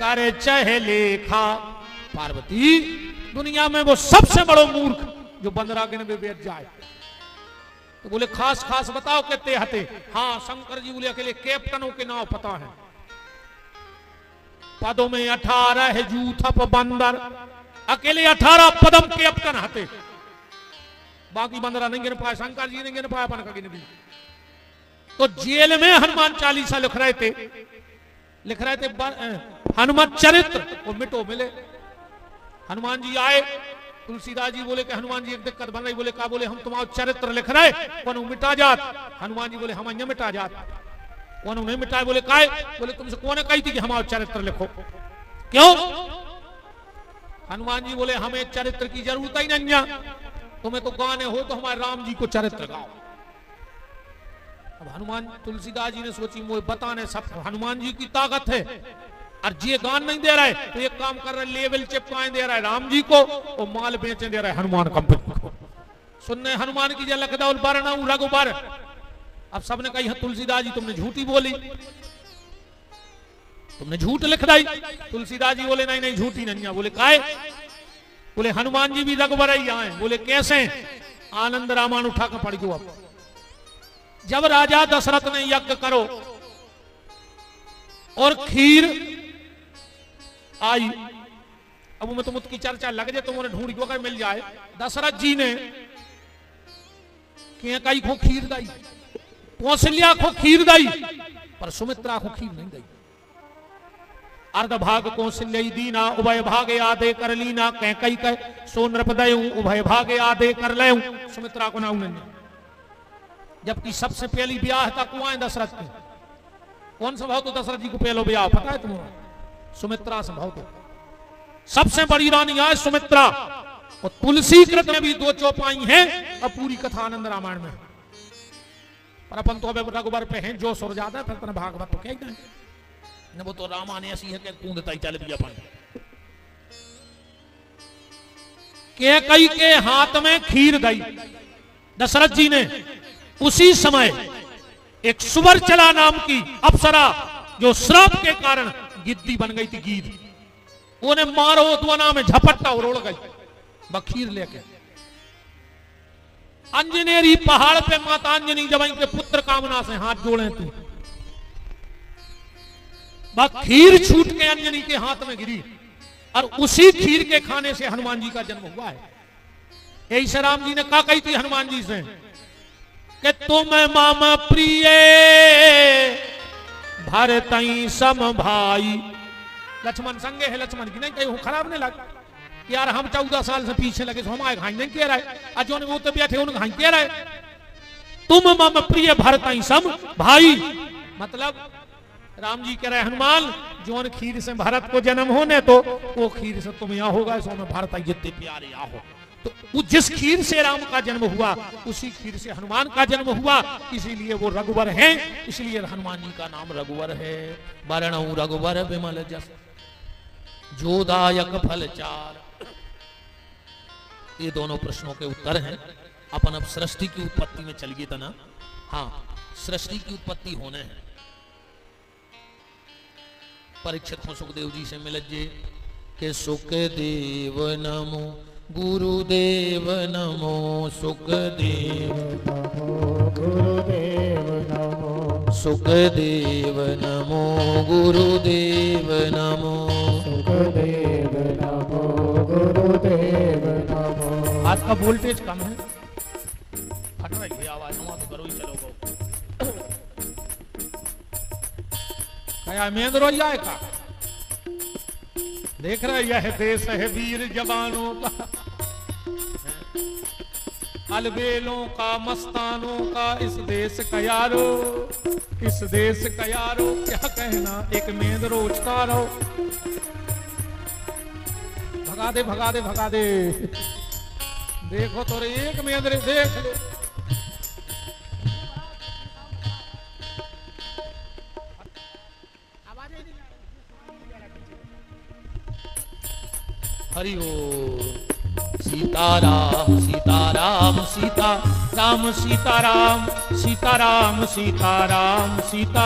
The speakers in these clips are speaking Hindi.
करे चहे लेखा। पार्वती दुनिया में वो सबसे बड़ो मूर्ख जो बंदरा गिन में बैठ जाए। तो बोले खास खास बताओ कितने हते। हाँ शंकर जी बोले अकेले कैप्टनों के नाम पता है। पदों में 18 जूथप बंदर, अकेले 18 पदम कैप्टन हते, बाकी बंदरा नहीं गिन पाए। शंकर जी नहीं गिन पाया अपन का गिन भी। तो जेल में हनुमान चालीसा लिख रहे थे हनुमान चरित्र, वो मिटो मिले। हनुमान जी आए, तुलसीदास जी बोले कि हनुमान जी एक दिक्कत बन रही। बोले का? बोले हम तुम्हारा चरित्र लिख रहे कौन मिटा जात। हनुमान जी बोले हम अन्य मिटा जात। कौन नहीं मिटाए? बोले काय? बोले तुमसे कौन कही थी कि हमारा चरित्र लिखो? क्यों? हनुमान जी बोले हमें चरित्र की जरूरत ही नहीं है, तुम्हें तो गाने हो तो हमारे राम जी को चरित्र गाओ। अब हनुमान तुलसीदास जी ने सोची मुझे बताने सब हनुमान जी की ताकत है, और ये गान नहीं दे रहा है तो एक काम कर रहा है, लेवल चिपकाए दे रहा है राम जी को और माल बेचे दे रहा है हनुमान कंपनी को। सुनने हनुमान की जय लखदौल बरनऊ रघुबर। अब सबने कही तुलसीदास जी तुमने झूठी बोली, तुमने झूठ लिख दी। तुलसीदास जी बोले नहीं नहीं झूठी नहीं है। बोले काहे? बोले हनुमान जी भी रघुबर ही आए। बोले कैसे? आनंद रामायण उठा कर पढ़ गयो। अब जब राजा दशरथ ने यज्ञ करो और खीर आई, अब मैं तुम की चर्चा लग जाए तुम्हारे ढूंढ को मिल जाए। दशरथ जी ने कई को खीर दाई, कौशल्या को खीर दाई, पर सुमित्रा को खीर नहीं दी। अर्ध भाग कौशल्य दीना, उभय भागे आधे कर लीना। कह कई कह सो नृपदय उभय भागे आधे कर ले। सुमित्रा को नाऊ नहीं। जबकि सबसे पहली ब्याह था कुआं दशरथ के। कौन सा भाव? तो दशरथ जी को पहलो ब्याह पता है तुम्हें? सुमित्रा से भाव। तो सबसे बड़ी रानी है सुमित्रा। और तुलसी कृत में भी 2 चौपाई हैं और पूरी कथा आनंद रामायण में। पर अपन तो अब रघुबर पे हैं जो सुर ज्यादा, फिर अपना भागवत तो क्या ही न, वो तो रामायण ऐसी है कि कूदता ही चल भी अपन। कैकई के हाथ में खीर दई दशरथ जी ने। उसी समय एक सुवर्चला नाम की अप्सरा जो श्राप के कारण गिद्दी बन गई थी, गीद, उन्हें मारो द्वना में झपट्टा और उड़ गई बखीर लेके। अंजनेरी पहाड़ पे माता अंजनी जब इनके पुत्र कामना से हाथ जोड़े थे, खीर छूट के अंजनी के हाथ में गिरी और उसी खीर के खाने से हनुमान जी का जन्म हुआ है। यही से राम जी ने कहा कही थी हनुमान जी से कि तुम मामा प्रिय भरतई सम भाई। लक्ष्मण संगे है, लक्ष्मण की नहीं कहीं खराब नहीं लगा कि यार हम 14 साल से पीछे लगे तो हमारे घाई नहीं कह रहा है, आज वो तो बैठे उन्हें घाई कह रहा है। तुम मम प्रिय भरतई सम भाई, मतलब राम जी कह रहे हनुमान जोन खीर से भरत को जन्म होने तो वो खीर से तुम यहाँ होगा, सो में भरत जितने प्यारे यहाँ हो। तो जिस खीर से राम का जन्म हुआ उसी खीर से हनुमान का जन्म हुआ, इसीलिए वो रघुवर हैं, इसलिए हनुमान जी का नाम रघुवर है। बरनऊ रघुवर विमल जस जोदायक फल चार। ये दोनों प्रश्नों के उत्तर हैं। अपन अब सृष्टि की उत्पत्ति में चलिए तो ना। हाँ, सृष्टि की उत्पत्ति होने हैं। परीक्षित हो सुखदेव जी से मिलजे के सुखदेव नमो गुरुदेव नमो सुखदेव नमो गुरुदेव नमो सुखदेव नमो गुरुदेव नमो सुखदेव नमो गुरुदेव नमो। आज का वोल्टेज कम है, फट रही है आवाज, हम तो करो ही चलोगे। क्या मेंद्रो जाए का देख रहा है, यह देश है वीर जवानों का, अलबेलों का मस्तानों का, इस देश का यारो, इस देश का यारो क्या कहना, एक मेंद्रो उछता रहो। भगा दे भगा दे भगा दे, देखो तो रे एक मेंद्रे देख ले। हरि ओम। सीताराम सीताराम सीता राम सीताराम सीताराम सीताराम सीता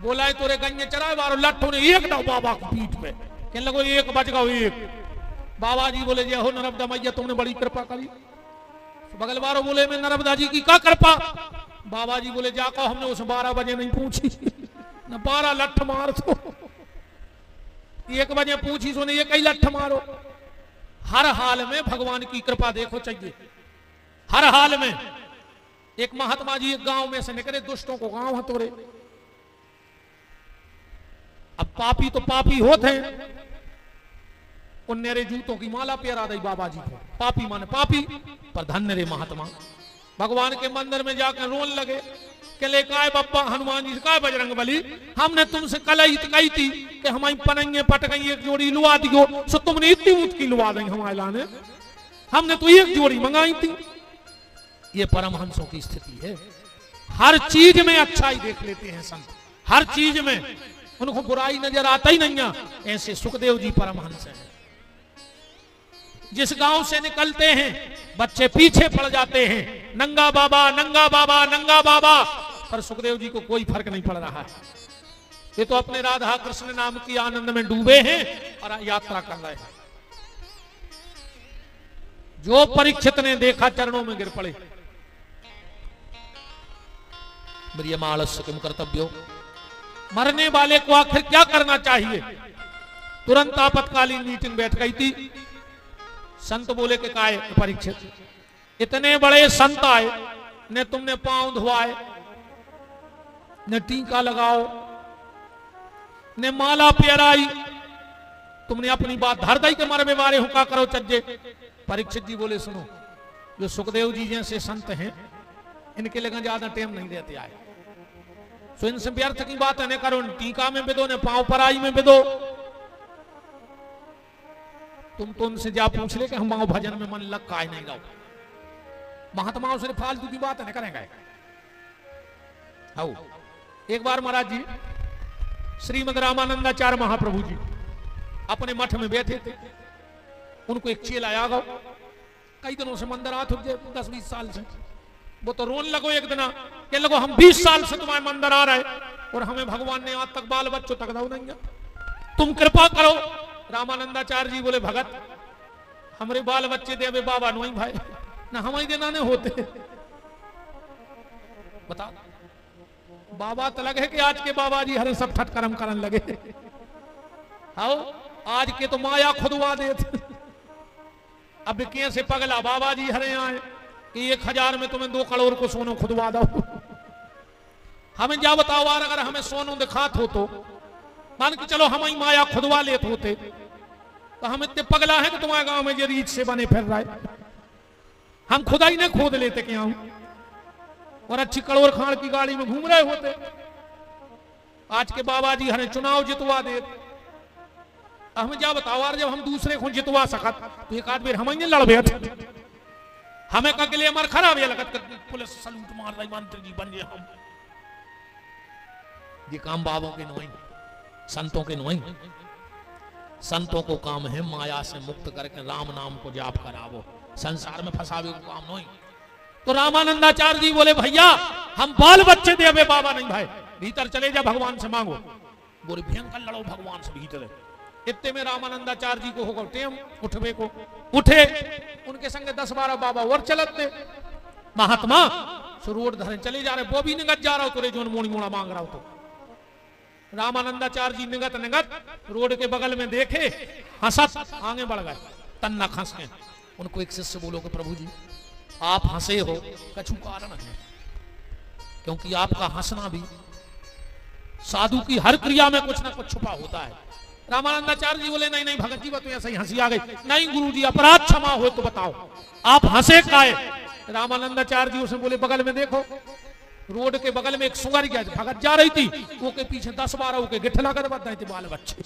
बोला है तोरे गंजे चराए बारो लट्ठों ने एक डाउ बाबा की पीठ पे, कहने लगो एक बच गओ एक। बाबा जी बोले जय हो नर्मदा मैया तुमने बड़ी कृपा करी। बगल वालों बोले मैं नर्मदा जी की क्या कृपा। बाबा जी बोले जाको हमने उस 12 बजे नहीं पूछी न 12 लठ मार दो, 1 बजे पूछी सुने ये कई लठ मारो। हर हाल में भगवान की कृपा देखो चाहिए, हर हाल में। एक महात्मा जी एक गांव में से निकले, दुष्टों को गांव हतोरे। अब पापी तो पापी होते हैं, पुण्य जूतों की माला प्यारा दई बाबा जी को। पापी माने पापी, पर धन्य रे महात्मा भगवान के मंदिर में जाकर रोन लगे कि ले काय बप्पा हनुमान जी काय बजरंग बली, हमने तुमसे कल ही कही थी कि हमारी पनंगे पट गई एक जोड़ी लुआ दियो, सो तुमने इतनी ऊंच की लुआ दी हमारे लाने, हमने तो एक जोड़ी मंगाई थी। ये परमहंसों की स्थिति है, हर चीज में अच्छाई देख लेते हैं संत, हर चीज में उनको बुराई नजर आता ही नहीं है। ऐसे सुखदेव जी परमहंस हैं। जिस गांव से निकलते हैं बच्चे पीछे पड़ जाते हैं, नंगा बाबा नंगा बाबा नंगा बाबा, पर सुखदेव जी को कोई फर्क नहीं पड़ रहा है। ये तो अपने राधा कृष्ण नाम की आनंद में डूबे हैं और यात्रा कर रहे हैं। जो परीक्षित ने देखा चरणों में गिर पड़े। म्रियमाणस्य किम कर्तव्यो, मरने वाले को आखिर क्या करना चाहिए। तुरंत आपातकालीन मीटिंग बैठ गई थी। संत बोले कि काय परीक्षित, इतने बड़े संत आए, न तुमने पांव धोआए, न टीका लगाओ, न माला पेराई, तुमने अपनी बात धर दई के मरबे वाले हुक्का करो चज्जे। परीक्षित जी बोले सुनो, जो सुखदेव जी जैसे संत हैं इनके लिए ज्यादा टाइम नहीं देते आए, तो इनसे व्यर्थ की बात है न करो, टीका में बिदो, न पांव पराई में बिदो। तुम तो उनसे जा पूछ ले कि हम भजन में मन लग काय नहीं रहो। महात्माओं से फालतू की बात नहीं करेंगे। आओ एक बार महाराज जी श्रीमद रामानंदाचार्य महाप्रभु जी अपने मठ में बैठे थे। उनको एक चेला आ गो, कई दिनों से मंदिर आ थुक 10-20 साल से। वो तो रोन लगो एक दिन, कह लगो हम 20 साल से तुम्हारे मंदिर आ रहे और हमें भगवान ने आज तक बाल बच्चों तक दो नहीं, तुम कृपा करो। रामानंदाचार्य जी बोले भगत हमारे बाल बच्चे दे अबे बाबा नहीं भाई ना हमारी देना नहीं होते। बता बाबा तो लगे कि आज के बाबा जी हरे सब ठटकरम करन लगे। आओ आज के तो माया खुदवा देते। अब कैसे पगला बाबा जी हरे आए कि 1000 में तुम्हें 2 करोड़ को सोनो खुदवा दो। हमें क्या बताओ यार, अगर हमें सोनू दिखात हो तो मान के चलो हमारी माया खुदवा लेते होते, तो हम इतने पगला है कि तुम्हारे गांव में ये रीछ से बने फिर रहा है। हम खुदा ही नहीं खोद लेते क्या हूं, और अच्छी करोड़ खान की गाड़ी में घूम रहे होते। आज के बाबा जी हमें चुनाव जितवा दे। हमें क्या बताओ यार, जब हम दूसरे को जितवा सकत तो एक आध बार हम ही लड़ बैठे। हमें का के लिए हमारे खराब है लगत पुलिस सलूट मार रही मंत्री जी बन गए हम। ये काम बाबों के नहीं, संतों के नहीं। संतों को काम है माया से मुक्त करके राम नाम को जाप करावो, संसार में फंसावे को काम नहीं। तो रामानंदाचार्य जी बोले भैया हम बाल बच्चे दे अबे बाबा नहीं भाई, भीतर चले जा भगवान से मांगो। बोले भयंकर लड़ो भगवान से भीतर। इतने में रामानंदाचार्य जी को होगा टेम उठवे को, उठे उनके संग 10-12 बाबा और चलते। महात्मा रोड धरे चले जा रहे, वो भी निगत जा रहा हो तुरे जो मोड़ी मोड़ा मांग रहा हो। तो रामानंदाचार्य जी निगत निगत रोड के बगल में देखे, हंसत आगे बढ़ गए, तन्ना खस के। उनको एक शिष्य बोलो कि प्रभु जी आप हंसे हो, कछु कारण है, क्योंकि आपका हंसना भी साधु की हर क्रिया में कुछ ना कुछ छुपा होता है। रामानंदाचार्य जी बोले नहीं नहीं भगत जी, तो ऐसा ही हंसी आ गई। नहीं गुरु जी अपराध क्षमा हो तो बताओ आप हंसे काहे। रामानंदाचार्य जी उसे बोले बगल में देखो, रोड के बगल में एक सुंगरिया भगत जा रही थी, वो के पीछे 10-12 के गिठला कर बताए थे बाल बच्चे।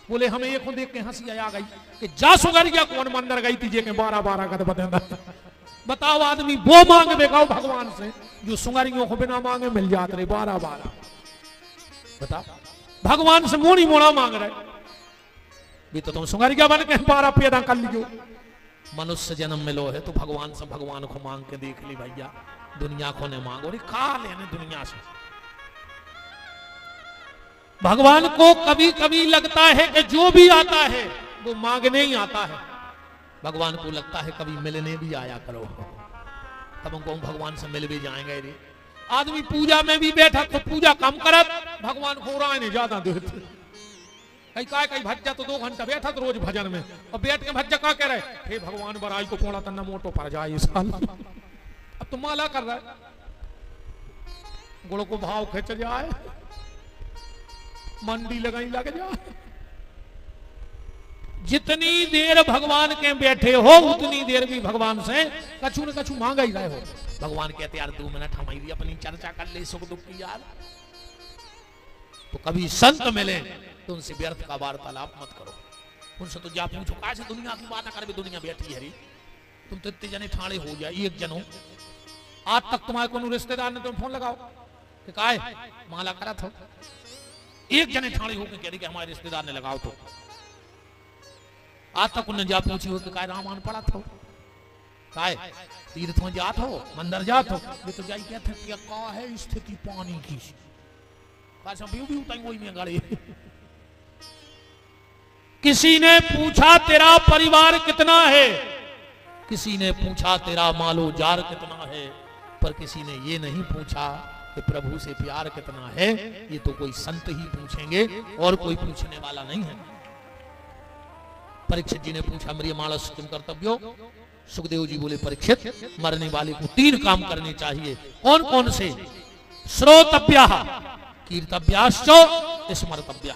बोले हमें एक देख के हंसी आ गई कि जा सुंगरिया कौन मंदिर गई थी जे के 12-12 का बता। बताओ आदमी वो मांग बेगाओ भगवान से जो सुंगरियों को बिना मांगे मिल जाते रहे 12-12। बताओ भगवान से मोड़ी मोड़ा मांग रहे भी, तो तुम सुंगरिया बन के 12 पैदा कर लियो। मनुष्य जन्म मिलो है तो भगवान से भगवान को मांग के देख ली भैया, दुनिया को ने मांगो रे खा लेने दुनिया से। भगवान को कभी कभी लगता है कि जो भी आता है वो मांगने ही आता है। भगवान को लगता है कभी मिलने भी आया करो, तब हमको भगवान से मिल भी जाएंगे रे। आदमी पूजा में भी बैठा तो पूजा कम करत, भगवान को राय ज्यादा देते। कहीं भज्जा तो 2 घंटा बैठा तो रोज भजन में, और बैठ के भज्जा क्या कह रहे, हे भगवान बराई को पोड़ा तन्ना मोटो पर जाए साल। अब तो माला कर रहा है, गुड़ को भाव खिंच जाए, मंडी लगाई लग जाए। जितनी देर भगवान के बैठे हो उतनी देर भी भगवान से कछु न कछु मांगा ही रहे हो। भगवान कहते यार 2 मिनट हमारी अपनी चर्चा कर ले सुख दुख की यार। तो कभी संत मिले तो उनसे व्यर्थ का वार्तालाप मत करो, उनसे तो जा पूछो कैसे दुनिया की बात कर भी दुनिया बैठी है। तुम तो इतने जने ठाणे हो जाए, एक जन हो, आज तक तुम्हारे को रिश्तेदार ने तुम फोन लगाओ कि काय माला करा था, एक जने ठाणे हो के कह रही कि हमारे रिश्तेदार ने लगाओ, तो आज तक उन्हें जा पूछी हो कि काय रामायण पढ़ा था, काय तीर्थ में जात हो, मंदिर जात हो, ये तो जाई कहते क्या का है स्थिति पानी की, भी उताई वही में गाड़ी। किसी ने पूछा तेरा परिवार कितना है, किसी ने पूछा तेरा मालो जार कितना है, पर किसी ने ये नहीं पूछा कि प्रभु से प्यार कितना है। ये तो कोई संत ही पूछेंगे और कोई पूछने वाला नहीं है। परीक्षित जी ने पूछा मेरी मानस किम कर्तव्यो, सुखदेव जी बोले परीक्षित मरने वाले को 3 काम करने चाहिए। कौन कौन से? श्रोतव्या, कीर्तव्याश्चो, स्मर्तव्या।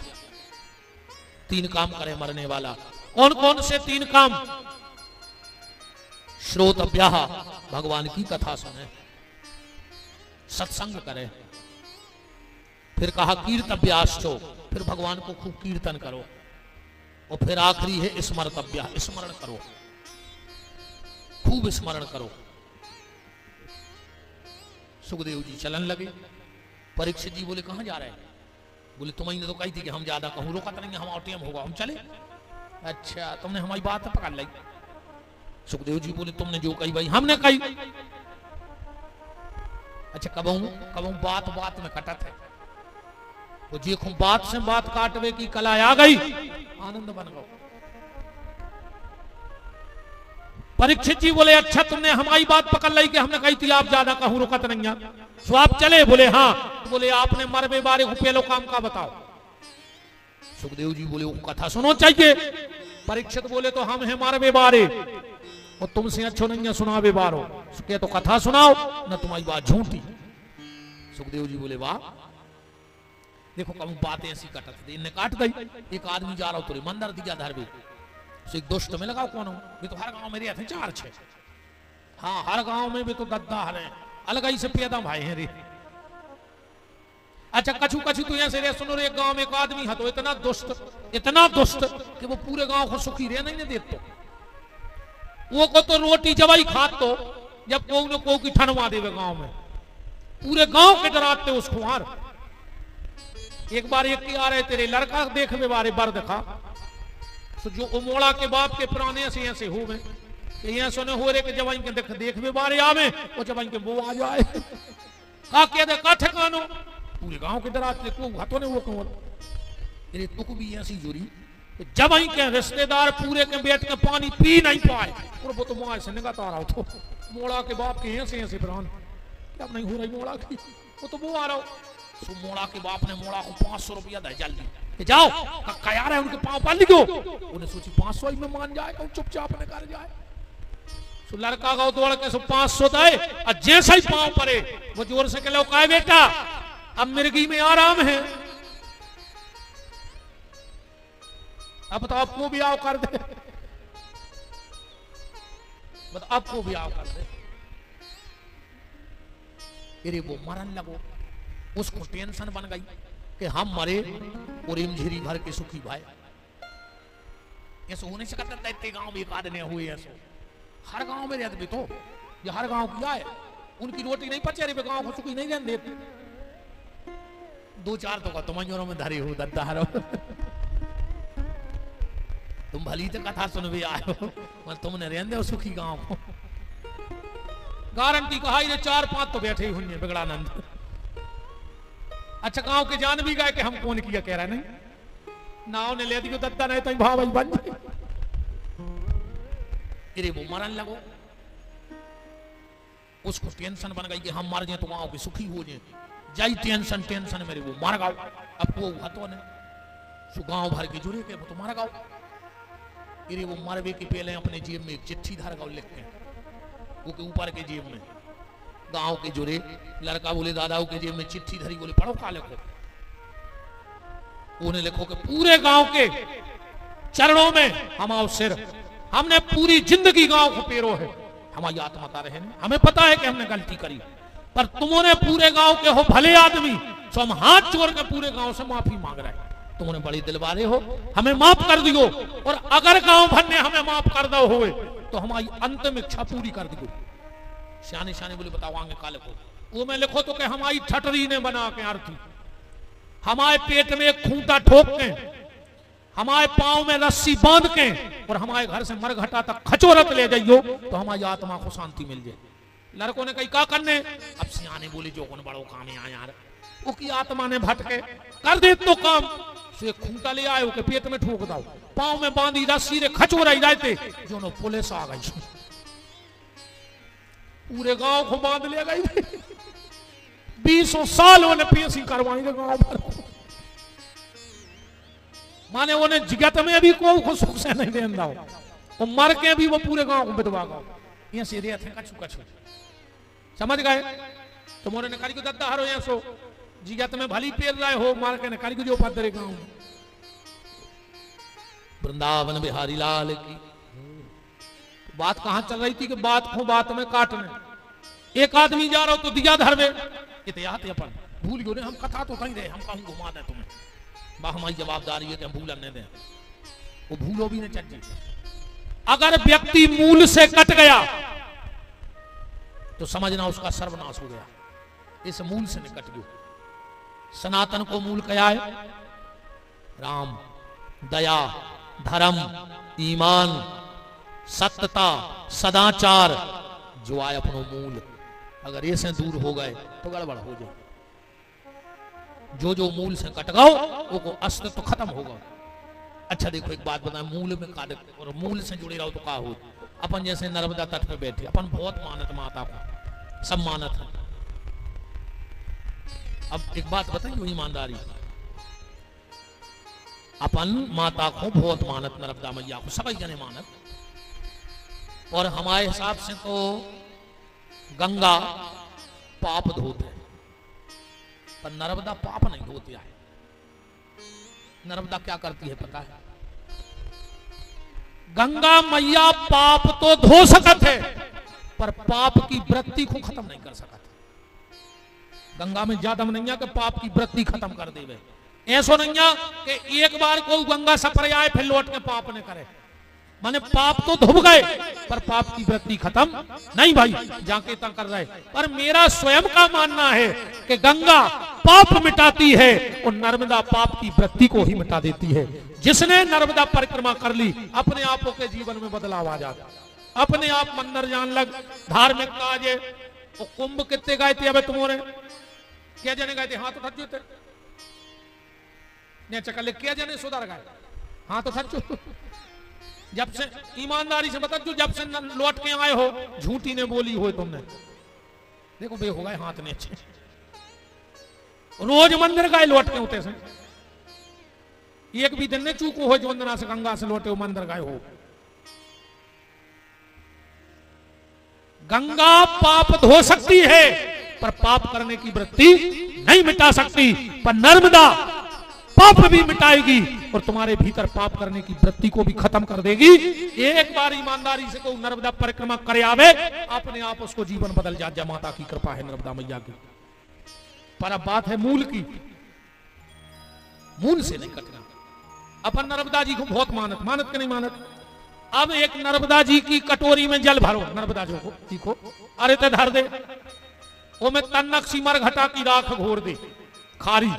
3 काम करे मरने वाला। कौन कौन से 3 काम? श्रोतव्या, भगवान की कथा सुने, सत्संग करे। फिर कहा कीर्तव्याश्चो, फिर भगवान को खूब कीर्तन करो। और फिर आखिरी है स्मर्तव्या, स्मरण करो, खूब स्मरण करो। सुखदेव जी चलन लगे। परीक्षित जी बोले कहां जा रहे हैं? बोले तुम्हें तो कही थी कि हम ज्यादा कहूं, रोका तो नहीं, हमारा टेम होगा, हम चले। अच्छा तुमने हमारी बात पकड़ ली। सुखदेव जी बोले तुमने जो कही भाई हमने कही। अच्छा कबहू बात बात में कटत है, वो देखो बात से बात काटवे की कला आ गई, आनंद बन गो। परीक्षित जी बोले अच्छा तुमने हमारी बात पकड़ ली कि हमने कही थी आप ज्यादा कहूं, रुकत नहीं है, सो आप चले? बोले हाँ। बोले आपने मरबे बारे को पहले काम का बताओ। सुखदेव जी बोले वो कथा सुनो चाहिए। परीक्षित बोले तो हम हैं मरबे बारे, और तुमसे अच्छो नहीं है सुनावे बारो, क्या तो कथा सुनाओ न तुम्हारी बात झूठी। सुखदेव जी बोले वाह, देखो कम बातें ऐसी कटत थी, इनने काट गई। एक आदमी जा रहा हो तो मंदिर दिया धरबे, एक दोस्त में लगाओ कौन हो, ये तो हर गांव में रहते 4-6। हाँ हर गांव में भी तो गद्दा है, अलग ही से पैदा भाई हैं रे। अच्छा कछु कछु तो यहाँ से रे सुनो रे, एक गांव में एक आदमी है तो इतना दुष्ट कि वो पूरे गांव को सुखी रह नहीं देते। वो को तो रोटी जब ही खात तो जब कोई न कोई की ठनवा देवे गांव में, पूरे गांव के डराते उसको मार। एक बार एक आ रहे तेरे लड़का देखने बारे बर देखा, तो जो उमोड़ा के बाप के पुराने से ऐसे हो गए, यहाँ सुने हो रहे कि जब इनके देखने बारे आवे और जब इनके वो आ जाए का कह दे का ठिकानो, पूरे गांव के डराते को हाथों ने वो कहो तेरे तुक भी ऐसी जुड़ी। जब ही के रिश्तेदार पूरे के बैठ के पानी पी नहीं पाए, और वो तो मुआर से निगाह आ रहा हो, मोड़ा के बाप के ऐसे प्राण अब नहीं हो रही मोड़ा की, वो तो वो आ रहा हो। सो मोड़ा के बाप ने मोड़ा को 500 रुपया दे जल्दी जाओ कया रहे उनके पांव पाल लियो। उन्हें सोची 500 ही में मान जाए, चुपचाप ने कर जाए। सो लड़का गाँव दौड़ के 500 दे, और जैसे ही पांव पड़े वो जोर से कहलो काय बेटा अब मिर्गी में आराम है, अब तो आपको भी आओ कर दे, आपको भी आओ कर दे। अरे वो मरन लगो, उसको टेंशन बन गई कि हम मरे और इमझिरी भर के सुखी भाई। ऐसा होने से करता इतने गांव में एक आदमी हुए ऐसा, हर गांव में रहते भी तो ये हर गांव किया है, उनकी रोटी नहीं पचे रही, गांव को सुखी नहीं रहने देते। 2-4 तो तुम्हारे में धरे हो दद्दारो, तुम भली तो कथा सुन भी आए हो, मतलब तुमने रहने दे सुखी गांव को। गारंटी कहा 4-5 तो बैठे ही हुई बिगड़ानंद। अच्छा गांव के जान भी गए कि हम कौन किया, कह रहा नहीं नाव ने ले दियो दद्दा नहीं तो भाव बन जाए। अरे वो मरन लगो, उसको टेंशन बन गई कि हम मर जाए तो गांव की सुखी हो जाए, जाई टेंशन टेंशन मेरे वो मर गाओ। अब वो हतो ने सु गांव भर के जुड़े के वो तो मर गाओ। अरे वो मरवे के पहले अपने जेब में एक चिट्ठी धर गाओ लिख के, वो के ऊपर के जेब में गांव के जुड़े लड़का बोले दादा के जेब में चिट्ठी धरी, बोले पढ़ो का लिखो। उन्हें लिखो कि पूरे गांव के चरणों में हमारा सिर, हमने पूरी जिंदगी गांव को पेरो है, हमारी आत्मता रहे, हमें पता है कि हमने गलती करी, पर तुमने पूरे गांव के हो भले आदमी, तो हम हाथ जोड़ के पूरे गांव से माफी मांग रहे हैं। तुमने बड़ी दिलवारे हो, हमें माफ कर दियो, और अगर गांव भर ने हमें माफ कर दो हुए तो हमारी अंतिम इच्छा पूरी कर दियो। सियाने सियाने बोले बताओ आगे का लिखो। वो में लिखो तो कि हमारी ठटरी ने बना के आरती, हमारे पेट में एक खूंटा ठोक के, हमारे पांव में रस्सी बांध के, और हमारे घर से मरघटा तक खचोरत ले जाइयो तो हमारी आत्मा को शांति मिल जाए। लड़कों ने कही का करने, अब सियाने बोले जो कौन बड़ो काम है यार, वो की आत्मा ने भटके कर दे तो काम से खूंटा ले आए के पेट में ठोक दाओ, पांव में बांधी रस्सी रे खचोराई जाते जो नो पुलिस आ गई, पूरे गांव को बांध ले गई। 20 साल उन्हें पेशी करवाई गांव भर को, माने उन्हें जगत में भी कोई सुख से नहीं देन दाओ, वो मर के भी वो पूरे गांव को बिदवा गाओ। ये सीधे थे कछु कछु समझ गए। तो मोरे ने करी को दद्दा हरो यहाँ सो जिगत में भली पेर रहे हो, मार के ने करी को जो पदरे गांव में। वृंदावन बिहारी लाल की बात कहां चल रही थी कि बात को बात में काटने। एक आदमी जा रहा हो तो दिया धरवे इतिहास अपन भूल गए, हम कथा तो कहीं रहे, हम कहूं घुमा दे तुम्हें, बा हमारी जवाबदारी है कि हम भूलन नहीं दे, वो भूलो भी नहीं चाहिए। अगर व्यक्ति मूल से कट गया तो समझना उसका सर्वनाश हो गया, इस मूल से निकट गयो। सनातन को मूल क्या है? राम, दया, धर्म, ईमान, सत्यता, सदाचार, जो आए अपनो मूल। अगर ये से दूर हो गए तो गड़बड़ हो जाए। जो मूल से कट गओ वो अस्तित्व तो खत्म होगा। अच्छा देखो एक बात बताएं, मूल में का और मूल से जुड़े रहो तो का हो। अपन जैसे नर्मदा तट पे बैठे, अपन बहुत मानत माता को, सब मानत है। अब एक बात बताइए ईमानदारी, अपन माता को बहुत मानत, नर्मदा मैया को सभी जने मानत, और हमारे हिसाब से तो गंगा पाप धोते, पर नर्मदा पाप नहीं धोती है। नर्मदा क्या करती है पता है? गंगा मैया पाप तो धो सकत है, पर पाप की वृत्ति को खत्म नहीं कर सकत। गंगा में ज्यादा नहीं है कि पाप की वृत्ति खत्म कर देवे। ऐसा नहीं है कि एक बार को गंगा सफर आए फिर लौट के पाप न करे। माने पाप तो धुब गए पर पाप की वृत्ति खत्म नहीं भाई, जाके तक कर रहे। पर मेरा स्वयं का मानना है कि गंगा पाप मिटाती है और नर्मदा पाप की वृत्ति को ही मिटा देती है। जिसने नर्मदा परिक्रमा कर ली अपने आपों के जीवन में बदलाव आ जाता, अपने आप मंदिर जान लग, धार्मिक काज है। वो कुंभ कितने गए थे? अब तुम्हारे क्या जने गए थे? हाथ उठा जोते ने चकले क्या जने सुधार गए? हाथ उठा जो। जब से ईमानदारी से बता, जब से लौट के आए हो झूठी ने बोली हो तुमने, देखो बे हो गए हाथ ने अच्छे। रोज मंदिर गए लौट के होते से, एक भी दिन ने चूको हो जो वंदना से गंगा से लौटे हो मंदिर गए हो। गंगा पाप धो सकती है पर पाप करने की वृत्ति नहीं मिटा सकती, पर नर्मदा पाप भी मिटाएगी और तुम्हारे भीतर पाप करने की वृत्ति को भी खत्म कर देगी। एक बार ईमानदारी से कोई नर्मदा परिक्रमा करे आवे, अपने आप उसको जीवन बदल जाए। माता की कृपा है, नर्मदा मैया की। पर अब बात है मूल की, मूल से नहीं कटना। अपन नर्मदा जी को बहुत मानत, मानत के नहीं मानत। अब एक नर्मदा जी की कटोरी में जल भरो, नर्मदा जी को अरे ते धर दे, वो में तन्नक सीमर घटा की राख घोर दे खारी,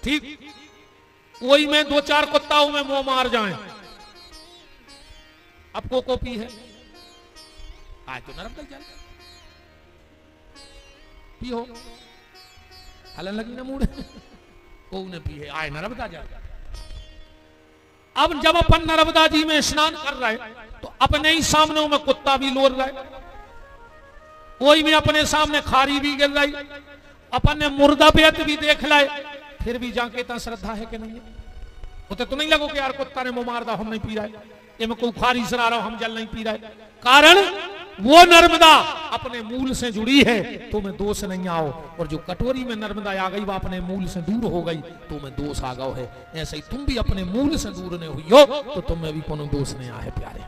ठीक वही में 2-4 कुत्ताओं में मुंह मार जाएं। अब को पी है आज तो नर्मदा जल पियो, हलन लगी न मूड को ने पी है आए नर्मदा जा। अब जब अपन नर्मदा जी में स्नान कर रहे तो अपने ही सामने में कुत्ता भी लोर रहा है, वही में अपने सामने खारी भी गिर रही, अपन ने मुर्दा बेत भी देख लाए, फिर भी जाके इतना श्रद्धा है कि नहीं है? उसे तो नहीं लगो कि यार कुत्ता ने मुंह मार दा हम नहीं पी रहा है, ये में कोई खारी सरा रहा हम जल नहीं पी रहा है। कारण वो नर्मदा अपने मूल से जुड़ी है तो मैं दोष नहीं आओ, और जो कटोरी में नर्मदा आ गई वो अपने मूल से दूर हो गई तो मैं दोष आ गओ है। ऐसे ही तुम भी अपने मूल से दूर नहीं हुई हो तो तुम में भी कोनो दोष नहीं आ है प्यारे।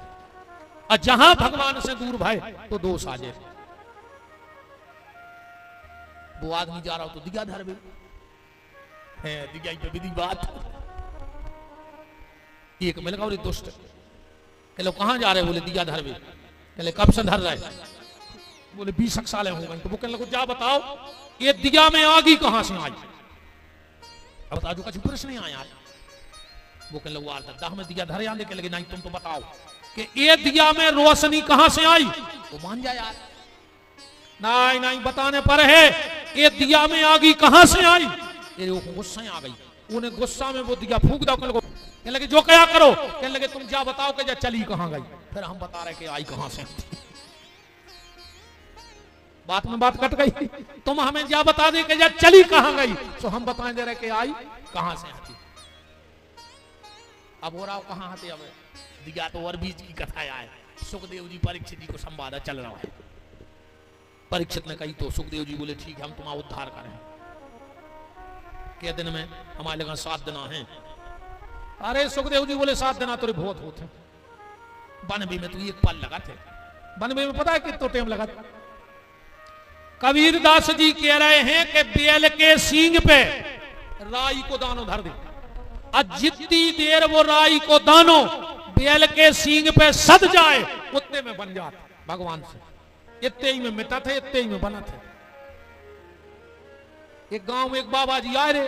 और जहां भगवान से दूर भाई तो दोष आ जाए। वो आदमी जा रहा हो तो दिया धर भी है, दिया पे विधि बात। एक मिल गया दुष्ट कह लो कहां जा रहे? बोले दिया धर भी। कहले कब से धर रहे? बोले 20 साल हो गए। तो वो कहने लगे जा बताओ ये दिया में आगी कहां से आई? अब बता जो कुछ प्रश्न नहीं आया। वो कहने लगे वार दाह में दिया धर आने के लगे नहीं तुम तो बताओ कि ये दिया में रोशनी कहां से आई? तो मान जा यार नहीं नहीं बताने पर है ये दिया में आगी कहां से आई? ये गुस्सा आ गई, उन्हें गुस्सा में वो दिया फूंक दो। कहने लगे जो क्या करो? कहने लगे तुम जा बताओ कि जा चली कहां गई? फिर हम बता रहे कि आई कहां से। बात में बात कट गई। तुम हमें जा बता दे कि जा चली कहां गई, तो हम बताएं दे रहे कि आई कहां से आती। अब हो रहा हो कहां आती? अब दिया तो और बीच की कथा आए। सुखदेव जी परीक्षित जी को संवाद चल रहा है। परीक्षित ने कही तो सुखदेव जी बोले ठीक है हम तुम्हारा उद्धार करें। के दिन में? हमारे लगा 7 दिन है। अरे सुखदेव जी बोले 7 दिन तो बहुत होते बनबी में तो एक पल लगा थे। बनबी में पता है कितना टाइम लगा? कबीर दास जी कह रहे हैं कि बेल के सींग पे राई को दानो धर दे, और जितनी देर वो राई को दानो बेल के सींग पे सद जाए उतने में बन जाता भगवान से। इतने ही में मिटा थे, इतने ही में बना थे। एक गांव में एक बाबा जी आए रे,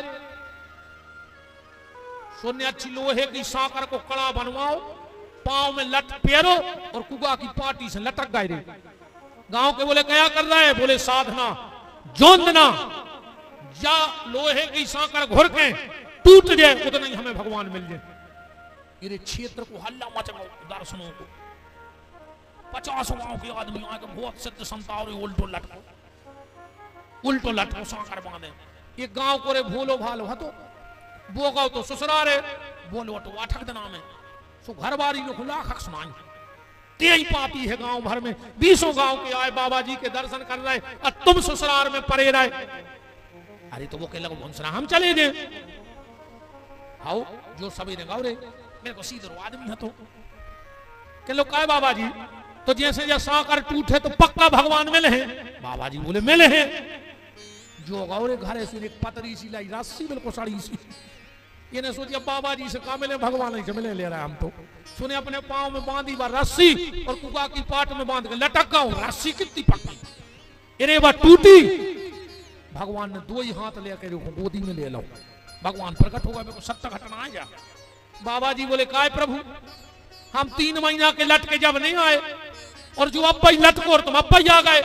सोने अच्छी लोहे की साकर को कड़ा बनवाओ, पांव में लट पेरो और कुगा की पार्टी से लटक गए रे। गांव के बोले क्या कर रहा है? बोले साधना जोंदना, जा लोहे की साकर घुर के टूट जाए उतना ही हमें भगवान मिल जाए। ये क्षेत्र को हल्ला मच गया दर्शनों को। 50 गांव के आदमी आके बहुत सिद्ध संता और उल्टो लटको साकर बांधे। ये गांव को रे भोलो भालो हतो वो गाँव तो ससुरारे बोलो तो आठक दिना में सो घर बारी जो खुला खक सुनाई। तेई पापी है गांव भर में। 20 गांव के आए बाबा जी के दर्शन कर रहे और तुम ससुराल में परे रहे। अरे तो वो कह लगा भुंसना हम चले गए। आओ जो सवेरे गाँव रे मेरे को सीधे आदमी है तो कह लो काय बाबा जी? तो जैसे जैसा साकर टूटे तो पक्का भगवान मिले हैं। बाबा जी बोले मिले हैं। जो गौरे घर से एक पतरी सी लाई रस्सी बिल्कुल सड़ी सी। ये ने सोचिए बाबा जी से कहा मिले भगवान से मिले ले रहा है हम तो। सुने अपने पांव में बांधी बार रस्सी और कुका की पाट में बांध के लटक गया। रस्सी कितनी पक्की अरे वह टूटी। भगवान ने 2 ही हाथ लेकर गोदी में ले लो। भगवान प्रकट होगा मेरे को सत्य घटना आ जा। बाबा जी बोले काय प्रभु हम 3 महीना के लटके जब नहीं आए और जो अब्बा ही लटको और तुम अब्बा ही आ गए।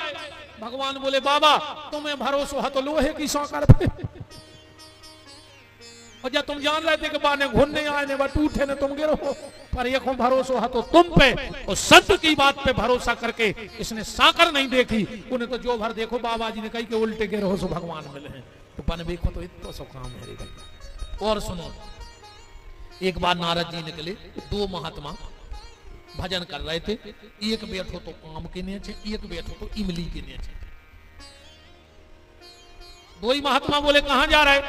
भगवान बोले बाबा तुम्हें भरोसा है तो लोहे की साकर पे। और जब तुम जान रहे थे कि बाने घुनने आए ने टूटे ने तुम गिरो, पर ये भरोसा है तो तुम पे। और संत की बात पे भरोसा करके इसने साकर नहीं देखी, उन्हें तो जो भर देखो बाबा जी ने कही कि उल्टे गिरो सो भगवान मिले हैं। तो बन देखो तो इतना सो काम है रे भाई। और सुनो एक बार नारद जी निकले, 2 महात्मा भजन कर रहे थे। एक बैठो तो आम के नीचे, एक बैठो तो इमली के नीचे। 2 ही महात्मा बोले कहां जा रहे?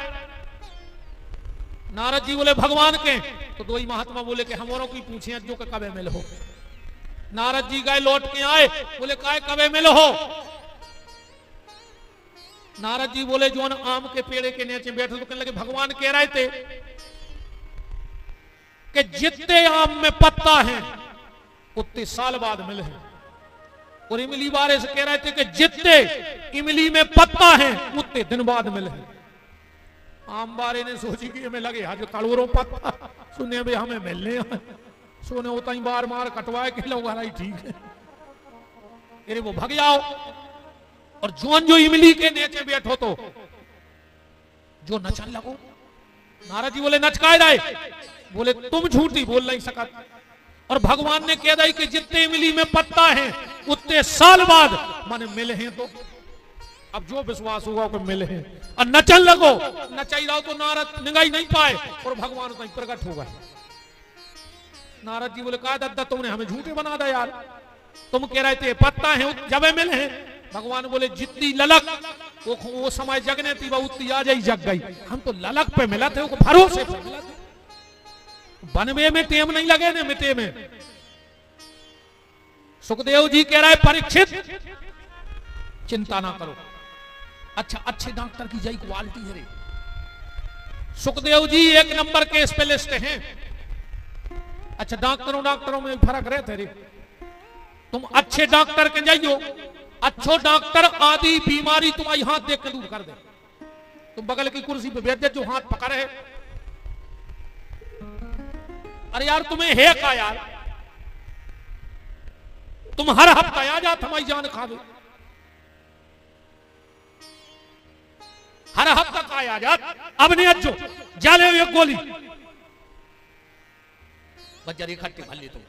नारद जी बोले भगवान के। तो 2 ही महात्मा बोले कि हम औरों की पूछे जो के कबे मिल हो। नारद जी गए लौट के आए, बोले काय कबे मिल हो? नारद जी बोले जो आम के पेड़े के नीचे बैठे। तो कहने लगे भगवान कह रहे थे कि जितने आम में पत्ता है उतने साल बाद मिले हैं। और इमली बारे से कह रहे थे कि जितने इमली में पत्ता है उतने दिन बाद मिले हैं। आम बारे ने सोची कि हमें लगे आज तड़ोरों पत्ता सुने भाई हमें मिलने सोने उतना ही बार मार कटवाए के लोग आ ठीक है। अरे वो भग जाओ। और जोन जो इमली के नीचे बैठो तो जो नचन लगो। नारद जी बोले नच काय रहे? बोले तुम झूठी बोल नहीं सका। और भगवान ने कह दी कि जितने इमली में पत्ता है उतने साल बाद माने मिले हैं। तो अब जो विश्वास होगा कि मिले हैं और नचन लगो। नचाई रहो तो नारद निगाही नहीं पाए और भगवान कहीं प्रकट हो गए। नारद जी बोले कहा दादा तुमने हमें झूठे बना दिया यार, तुम कह रहे थे पत्ता है जब मिले हैं। भगवान बोले जितनी ललक वो समय जगने थी वो उतनी आ जाई जग गई। हम तो ललक पे मिला थे, वो भरोसे पे मिला थे। बनवे में टेम नहीं लगे ने मिटे में। सुखदेव जी कह रहे परीक्षित चिंता ना करो। अच्छा अच्छे डॉक्टर की जय क्वालिटी है रे। सुखदेव जी एक नंबर के स्पेशलिस्ट हैं। अच्छा डॉक्टरों में फर्क रहते रे। तुम अच्छे डॉक्टर के जाइयो, अच्छो डॉक्टर आदि बीमारी तुम्हारी हाथ देख के दूर कर दे। तुम बगल की कुर्सी पे बैठ जो हाथ पकड़े है, अरे यार तुम्हें है का यार, तुम हर हफ्ता आ जा हमारी जान खा दो। हर हफ्ता का आ जा अब नहीं अच्छो जाले एक गोली बजरी खट्टी भली तुम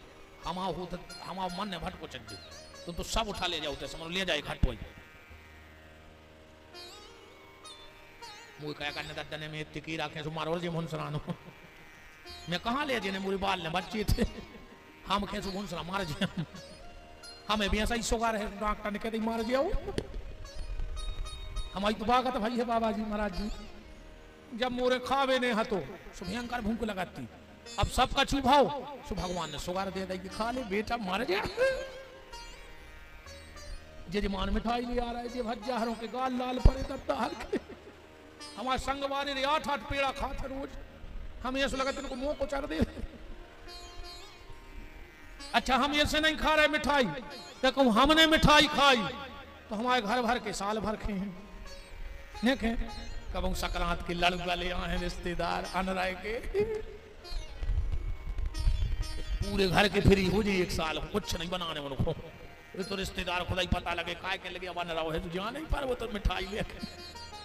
हमारा मन ने भटको चल तुम तो सब उठा ले जाओ समझ ले जाए खट वही मुझे क्या करने दादा ने मैं टिकी रखे मारो जी मुंसरानो मैं कहाँ ले जाने मुझे बाल ने बच्चे थे हम कैसे मुंसरा मार जी हमें भी ऐसा ही सुगार है। डॉक्टर ने कहते मार जाओ हमारी तो बागत भाई है बाबा जी महाराज जी। जब मोरे खावे ने हतो सो भयंकर भूख लगाती। अब सबका चुभाओ सो भगवान ने सुगार दे दी खा ले बेटा मर जा। जजमान मिठाई ले आ रहा है जे हजारों के गाल लाल पड़े तब तो हर हमारे संग वाले रे 8-8 पेड़ा खाते रोज। हम ऐसा लगा तेरे को मुंह को चढ़ दे। अच्छा हम ऐसे नहीं खा रहे मिठाई तो कहूं हमने मिठाई खाई तो हमारे घर भर के साल भर खे हैं देखे कब संक्रांत के लड़ गले हैं रिश्तेदार अनराय के पूरे घर के फ्री हो जाए एक साल कुछ नहीं बनाने वालों को तो रिश्तेदार खुदा ही पता लगे काय के लगे बन रहा है तो जान नहीं पा रहा वो तो मिठाई ले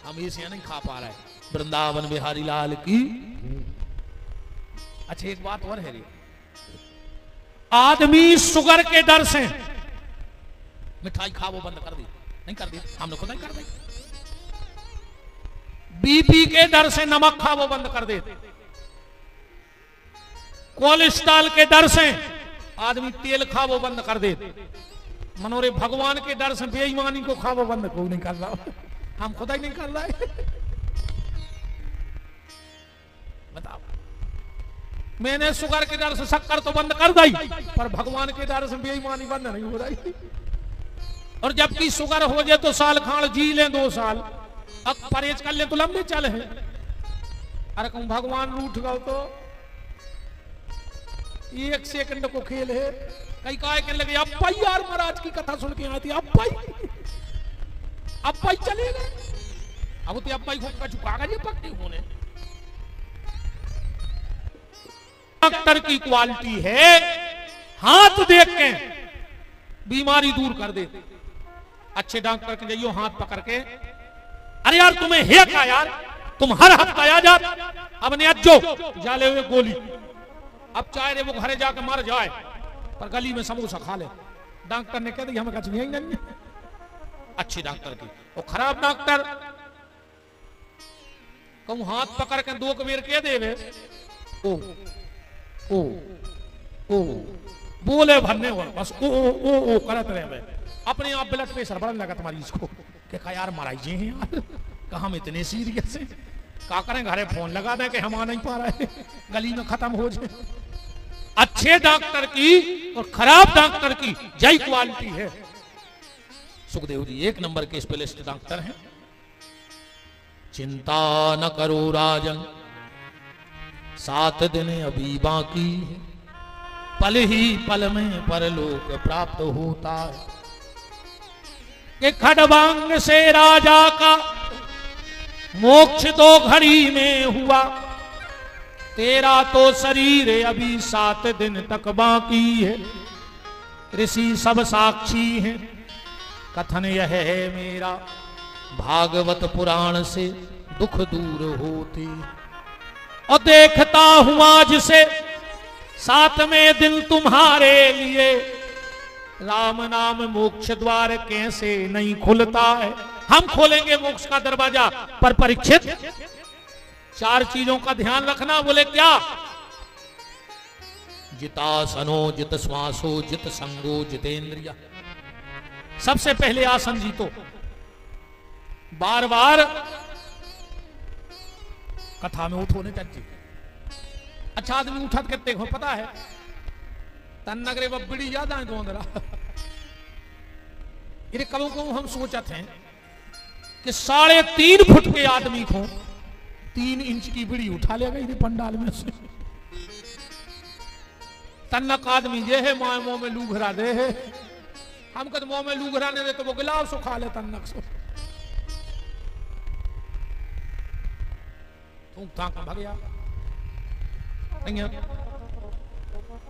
हम इसे नहीं खा पा रहे। वृंदावन बिहारी लाल की। अच्छा एक बात और है रे, आदमी शुगर के डर से मिठाई खा वो बंद कर दी नहीं कर दी हमने खुद नहीं कर दी। बीपी के डर से नमक खा वो बंद कर दे। कोलेस्ट्रॉल के डर से आदमी तेल खा वो बंद कर दे। मनोरे भगवान के डर से बेईमानी को खा वो बंद कोई नहीं कर रहा। हम खुदा ही नहीं कर रहा है। बताओ मैंने शुगर के डर से शक्कर तो बंद कर दी पर भगवान के डर से बेईमानी बंद नहीं हो रही। और जबकि शुगर हो जाए तो साल खाड़ जी ले 2 साल अब परहेज कर ले तो लंबे चले हैं। अरे कहूं भगवान रूठ गए तो 1 सेकंड को खेल है। कई काय कहने लगे अप्पा यार महाराज की कथा सुन के आती अप्पा चले गए। अब तो अप्पा को चुका गए पक्के होने। डॉक्टर की क्वालिटी है हाथ देख के बीमारी दूर कर दे। अच्छे डॉक्टर के जाइयो हाथ पकड़ के अरे यार तुम्हें है क्या यार, तुम हर हफ्ता आ जा अब ने अज्जो जाले हुए गोली। अब चाहे रे वो घरे जाके मर जाए पर गली में समोसा खा ले। डॉक्टर ने कह दिया हमें कुछ नहीं। अच्छी डॉक्टर की और खराब डॉक्टर कहूं हाथ पकड़ के 2 बेर कह देवे ओ ओ ओ बोले भरने हो बस ओ करत रहे अपने आप ब्लड प्रेशर बढ़ने लगा तुम्हारी इसको कि का यार मारा जी हैं यार कहा हम इतने सीरियस हैं क्या करें घरे फोन लगा दें कि हम आ नहीं पा रहे गली में खत्म हो जाए। अच्छे डॉक्टर की और खराब डॉक्टर की जय क्वालिटी है। सुखदेव जी 1 नंबर के स्पेशलिस्ट डॉक्टर हैं। चिंता न करो राजन 7 दिन अभी बाकी है, पल ही पल में परलोक प्राप्त होता है। कि खड़बांग से राजा का मोक्ष तो घड़ी में हुआ, तेरा तो शरीर अभी 7 दिन तक बाकी है। ऋषि सब साक्षी हैं कथन यह है मेरा, भागवत पुराण से दुख दूर होते। और देखता हूं आज से सातवें दिन तुम्हारे लिए, राम नाम मोक्ष द्वार कैसे नहीं खुलता है। हम खोलेंगे मोक्ष का दरवाजा, पर परीक्षित चार चीजों का ध्यान रखना। बोले क्या? जितासनो जित श्वासो जित संगो जितेंद्रिया। सबसे पहले आसन जीतो। बार बार कथा में उठो नहीं चाहिए। अच्छा आदमी उठत करते हो पता है, तन नगरे बड़ी याद आए तो अंदर ये कबों को हम सोचते हैं कि 3.5 फुट के आदमी को 3 इंच की बिड़ी उठा लेगा ये पंडाल में से। तन्नक आदमी जे है माए मुंह में लू घरा दे है, हम कद मुंह में लू घराने दे तो वो गिलाव सो खा ले तन्नक सो। भगया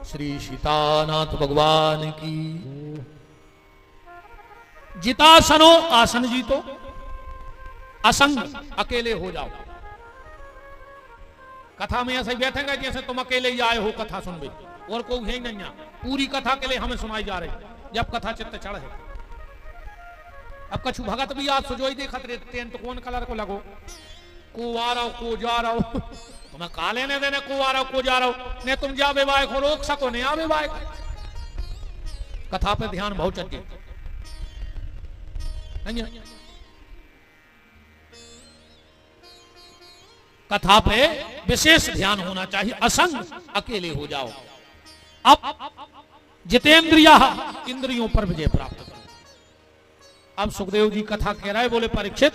श्री सीतानाथ भगवान की। जितासनो आसन जीतो, असंग अकेले हो जाओ। कथा में ऐसे ही बैठेंगे जैसे तुम अकेले ही आए हो कथा सुन भी, और कोई है नहीं। पूरी कथा के लिए हमें सुनाई जा रही जब कथा चित्त चढ़े। अब कछु भगत भी आप सुजोई देखत रहे टेंट कौन कलर को लगो, को आ रहा हो को जा रहा हो, तुम्हें काले ने देने को आ रहा हो को जा रहा हो, ने तुम जा बेवाए को रोक सको नहीं आवे बाए। कथा पे ध्यान बहुत चाहिए। कथा पे विशेष ध्यान होना चाहिए। असंग अकेले हो जाओ। अब जितेंद्रिया इंद्रियों पर विजय प्राप्त करो। अब सुखदेव जी कथा कह रहे, बोले परीक्षित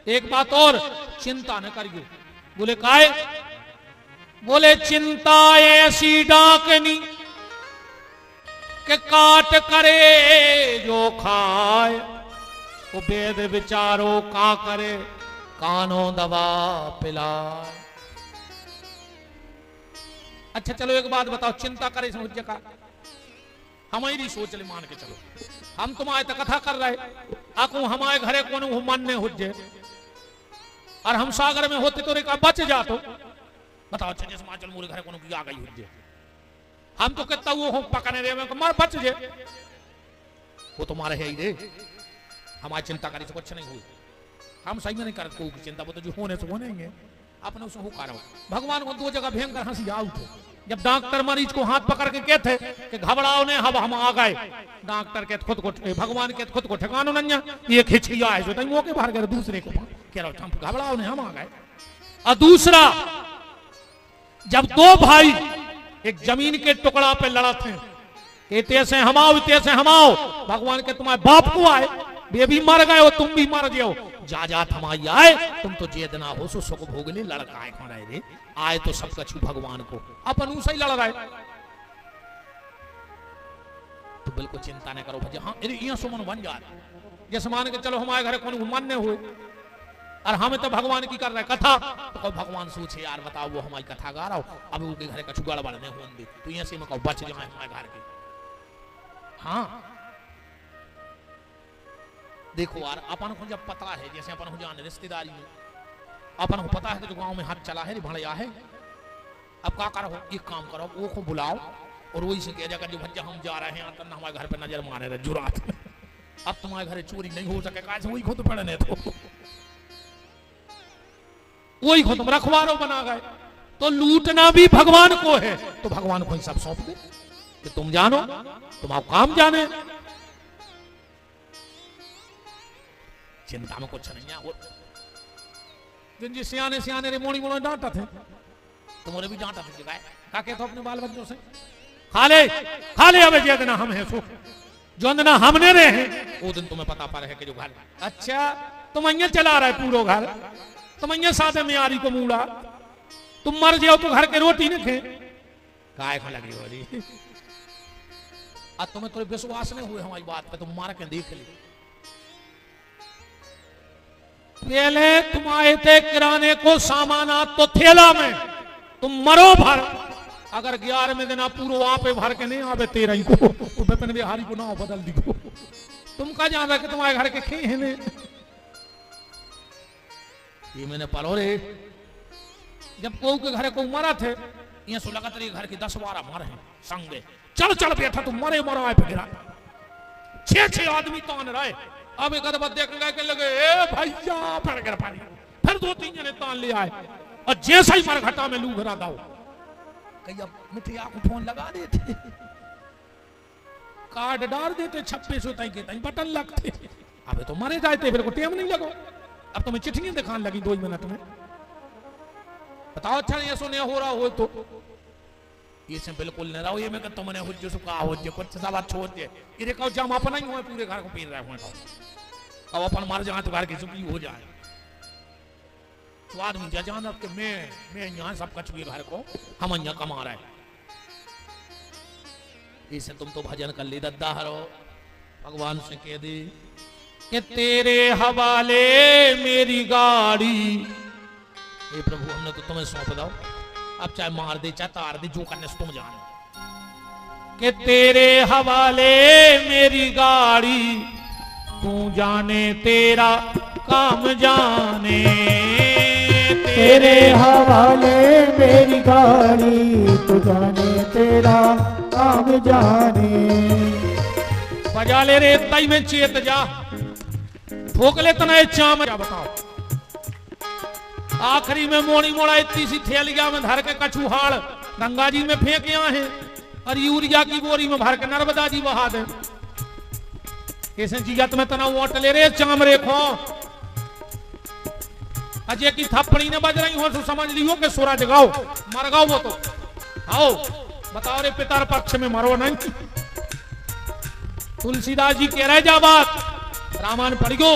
एक बात और, चिंता न करिए। बोले काय? बोले चिंता ऐसी डाकनी के काट करे जो खाए, वो वेद विचारो का करे कानो दवा पिलाए। अच्छा चलो एक बात बताओ, चिंता करे समझ का हमारी सोच ले मान के चलो, हम तुम्हारे तक कथा कर रहे आकू हमारे घरे को मानने हो जाए और हम सागर में होते तो रेखा बच जा तो बताओ। अच्छा जैसे माचल मोरे घरे को आ गई हो जाए, हम तो कहता वो पकने रे मार बच जाए, वो तुम्हारे है ही रे। हमारी चिंता करे से कुछ नहीं हुई, हम सही में नहीं करते कोई चिंता, वो तो जो होने से होने ही अपने उसे हो करो। भगवान को 2 जगह भयंकर हंसी आउट हो। जब डॉक्टर मरीज को हाथ पकड़ के कहते कि घबराओ ने अब हम आ गए, डॉक्टर के खुद को भगवान के खुद को ठिकानो नन्या ये खिचकिया है जो तई मौके बाहर गए दूसरे को कह रहा हम घबराओ ने हम आ गए। और दूसरा जब 2 भाई एक जमीन के टुकड़ा पे लड़ा थे, कहते से हम आओ इतने से हम आओ, भगवान के तुम्हारे बाप को आए वे भी मर गए हो तुम भी मर गए हो, जा जा थमाई आए तुम तो जेद ना हो सो सुख भोगले लड़का आए कौन रे आए तो सब कछु भगवान को अपन उसे ही लड़ रहे। तो बिल्कुल चिंता नहीं करो भैया। हाँ ये सुमन बन जाए जैसे मान के चलो हमारे घर कौन मान्य हुए और हमें तो भगवान की कर रहे कथा, तो कोई भगवान सोचे यार बताओ वो हमारी कथा गा रहा हो अब उनके घर कछु गड़बड़ नहीं होने दे, तो यहाँ से मैं बच जाए हमारे घर के। हाँ देखो यार अपन को जब पता है जैसे अपन को जाने रिश्तेदारी में अपन को पता है कि जो गांव में हाथ चला है भड़या है, अब क्या करो एक काम करो वो को बुलाओ और वही से कह जाकर जो भज्जा हम जा रहे हैं तो हमारे घर पे नजर मारे रहे जुरात अब तुम्हारे घर चोरी नहीं हो सके कैसे वही खुद पड़ने तो वही खुद तुम रखवारो बना गए। तो लूटना भी भगवान को है तो भगवान को ही सब सौंप दे कि तुम जानो तुम्हारा काम जाने, चिंता में कुछ नहीं है। जिन जी सियाने सियाने रे मोड़ी मोड़ी डांटा थे तुम्हारे भी डांटा थे क्या कहते अपने बाल बच्चों से खा ले अब जे दिन हम है सो जो दिन हमने रहे हैं वो दिन तुम्हें पता पा रहे कि जो घर अच्छा तुम अं चला रहे पूरा घर, तुम अं सादे में आरी को मूड़ा, तुम मर जाओ तो घर के रोटी नहीं खे काय खा लगी हो रही। अब तुम्हें थोड़े विश्वास नहीं हुए हमारी बात पे, तुम मार के देख ली। पहले तुम आए थे किराने को सामाना तो थैला में तुम मरो भर, अगर 11वें दिन पूरा वहां पे भर के नहीं आवे 13 को तो विपिन बिहारी को नाव बदल दी को तुम का जान रहे कि तुम्हारे घर के खे हैं ये मैंने पढ़ो रे, जब को के घर को मरा थे ये सो लगा तेरे घर के 10-12 मर हैं संगे, चल चल बैठा तू मरे मरा आए पे गिरा 6 आदमी तान रहे। अब एक अदब देखने के लगे ए भैया फिर गिर पानी, फिर 2-3 जने तान ले आए और जैसा ही मर घटा में लू घरा दाओ कहीं अब मिठिया को फोन लगा देते, कार्ड डाल देते, छप्पे सो तई के तई बटन लगते, अबे तो मरे जाते, फिर को टाइम नहीं लगो। अब तुम्हें चिट्ठियां दिखाने लगी 2 मिनट में, बताओ अच्छा नहीं ऐसा नहीं हो रहा हो तो ये से बिल्कुल नहीं रहो। ये मैं कहता मैंने हुज्जो सुका हो जे कुछ सब छोड़ दे, ये कहो जम अपना ही हो पूरे घर को पीन रहे हो, अब अपन मर जाए तो घर की सुखी हो जाए तो आदमी जा जान के मैं यहाँ सब कछ भी घर को हम यहाँ कमा रहे। इसे तुम तो भजन कर ली दद्दा हरो, भगवान से कह दी कि तेरे हवाले मेरी गाड़ी, हे प्रभु हमने तो तुम्हें सौंप दो, अब चाहे मार दे चाहे तार दे, जो करने से तुम जानो। कि तेरे हवाले मेरी गाड़ी, तू जाने तेरा काम जाने, तेरे हवाले मेरी गाड़ी, तू जाने तेरा काम जाने। बजा ले रे तई में चेत जा, ठोक ले तना चाम जा, बताओ आखिरी में मोड़ी मोड़ा इतनी सी थैलिया में धर के कछुहाड़ गंगा जी में फेंक आए हैं और यूरिया की बोरी में भर के नर्मदा जी बहा दे। कैसे जिगत में तना वोट ले रे चाम रेखो, अजय की थप्पड़ी ने बज रही हो तो समझ लियो कि सूरज गाओ मर गाओ वो तो आओ, बताओ रे पितर पक्ष में मरो नहीं। तुलसीदास जी कह रहे जा बात रामायण पढ़ियो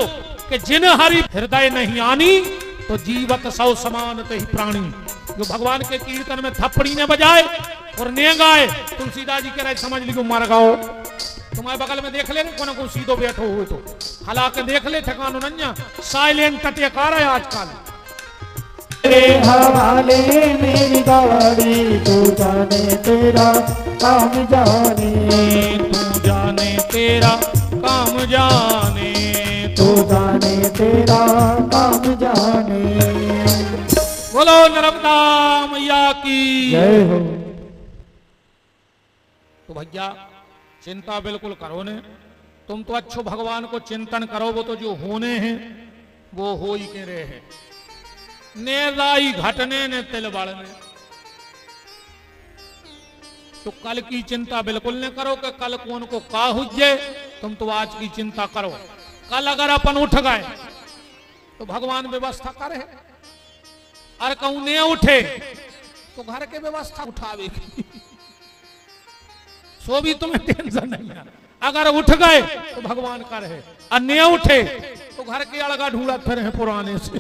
कि जिन हरि हृदय नहीं आनी तो जीवत सौ समान ते ही प्राणी। जो भगवान के कीर्तन में थप्पड़ी ने बजाए और ने गाए, तुलसीदास जी कह रहे समझ लियो मर गाओ। तुम्हारे बगल में देख ले कोनो को सीधो बैठो हुए तो हालांकि देख ले ठिकानो नन्या साइलेंट टटेकार है आजकल। तेरे हवाले मेरी गाड़ी, तू जाने तेरा काम जाने, तू जाने तेरा काम जाने, तू जाने तेरा काम जाने। बोलो नर्मदा मैया की जय हो। तो भैया चिंता बिल्कुल करो ने, तुम तो अच्छो भगवान को चिंतन करो, वो तो जो होने हैं वो हो ही के रहे हैं। ने लाई घटने ने तिल बढ़ने, तो कल की चिंता बिल्कुल न करो कि कल कौन को का हुज्जे, तुम तो आज की चिंता करो। कल अगर अपन उठ गए तो भगवान व्यवस्था करे, और कहूं ने उठे तो घर के व्यवस्था उठावे सो भी तुम्हें टेंशन नहीं है। अगर उठ गए तो भगवान का रहे, और न उठे तो घर के अलगा ढूंढत फिर है पुराने से।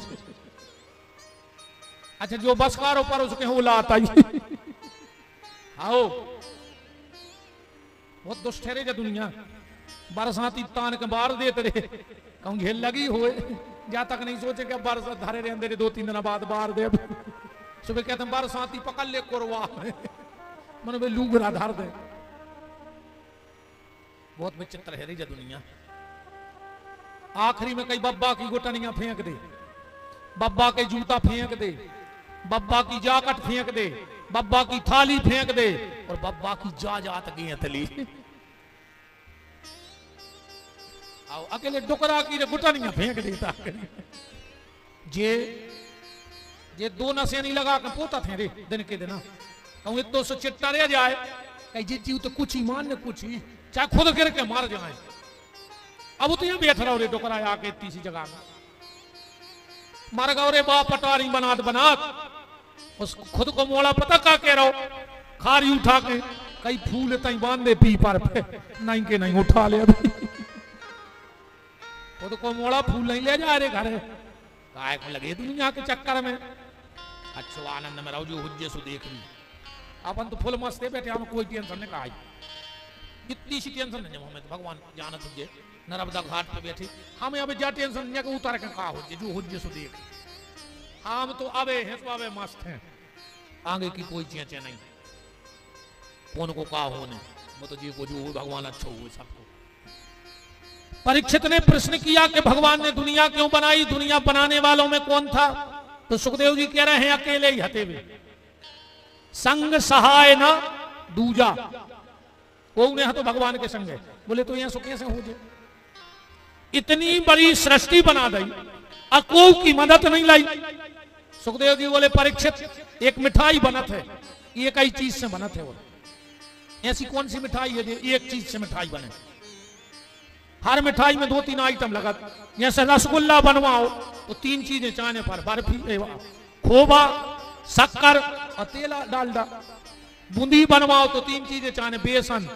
अच्छा जो बसकारों पर उसके उला आता ही आओ, बहुत दुष्ट ठहरे जा दुनिया। बरसाती तान के बार देते रहे, कहूं घेल लगी हुए जा तक नहीं सोचे कि बरसात धारे रहे अंदर 2-3 दिन बाद बार दे। सुबह कहते हैं बरसाती पकड़ ले कोरवा मन में लूगरा धार दे। बहुत विचित्र है जा दुनिया। आखिरी में कई बब्बा की गोटनियां फेंक दे, बब्बा के जूता फेंक दे, बब्बा की जाकट फेंक दे, बब्बा की थाली फेंक दे, और बब्बा की जात की हथली आओ अकेले डुकरा की गुटनियां फेंक देता। जे 2 नशे नहीं लगा के पोता थे रे दिन के दिन, कहूं इतो से चिट्टा रह जाए कहीं जी जीव तो कुछ ही मान कुछ ही चाहे खुद गिर के मार जाए। अब तो यहाँ बैठ रहा रे डुकरा आके तीसरी जगह में मर गौ रे बाप पटारी बनात उस खुद को मोड़ा पता का कह रहा हो, खारी उठा के कई फूल तई बांध दे पी पर पे नहीं के नहीं उठा ले अभी खुद को मोड़ा फूल नहीं ले जा रे घर काय को लगे दुनिया के चक्कर में। अच्छो आनंद में रहो जो हुज्जे सो देख ली, अपन तो फुल मस्त है बैठे, हम कोई टेंशन नहीं कहा, इतनी सी टेंशन नहीं हमें तो भगवान जानत हुज्जे नर्मदा घाट पे बैठे हमें अब जा टेंशन नहीं के उतार के कहा हुज्जे जो हुज्जे सो देख। हम तो अबे हैं तो अबे मस्त हैं, आगे की कोई चेंचे नहीं, कौन को कहा होने वो तो जी को जो भगवान अच्छा हुए सबको। परीक्षित ने प्रश्न किया कि भगवान ने दुनिया क्यों बनाई, दुनिया बनाने वालों में कौन था? तो सुखदेव जी कह रहे हैं अकेले ही हते हुए, संग सहाय ना दूजा, वो उन्हें तो भगवान के संग है। बोले तो यहां कैसे हो जाए, इतनी बड़ी सृष्टि बना दी, अको की मदद नहीं लाई। सुखदेव जी बोले परीक्षित एक मिठाई बनत है, ये कई चीज से बनत है, वो ऐसी कौन सी मिठाई है जो एक चीज से मिठाई बने? हर मिठाई में 2-3 आइटम लगा। जैसे रसगुल्ला बनवाओ तो 3 चीजें चाहने पर, बर्फी, खोबा, शक्कर और तेल डालडा। बूंदी बनवाओ तो 3 चीजें चाहने, बेसन,